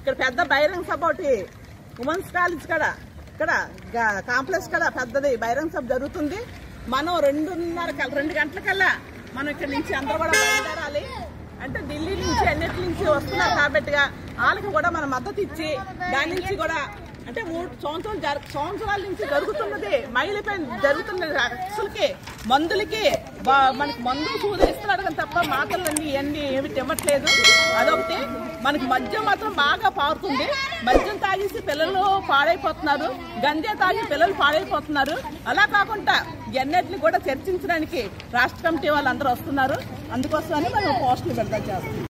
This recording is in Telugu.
ఇక్కడ పెద్ద బహిరంగ సభ ఒకటి ఉమెన్స్ కాలేజ్ కాడ ఇక్కడ కాంప్లెక్స్ కాడ పెద్దది బహిరంగ సభ జరుగుతుంది. మనం 2 గంటలకల్లా మనం ఇక్కడ నుంచి అందరూ కూడా బయలుదేరాలి. అంటే ఢిల్లీ నుంచి అన్నిటి నుంచి వస్తున్నారు కాబట్టి వాళ్ళకి కూడా మనం మద్దతు ఇచ్చి దాని నుంచి కూడా అంటే 3 సంవత్సరాల నుంచి జరుగుతున్నది మహిళపై జరుగుతున్నది అసలుకి మందులకి మనకి మందు సూదిస్తున్నాడు కానీ తప్ప మాటలన్నీ ఇవన్నీ ఏమి ఇవ్వట్లేదు. అదొకటి. మనకి మద్యం మాత్రం బాగా పారుతుంది. మద్యం తాగేసి పిల్లలు పాడైపోతున్నారు, గంజా తాగి పిల్లలు పాడైపోతున్నారు. అలా కాకుండా ఇవన్నిటిని కూడా చర్చించడానికి రాష్ట్ర కమిటీ వాళ్ళందరూ వస్తున్నారు. అందుకోసమని మనం పోస్టులు విడుదల చేస్తాం.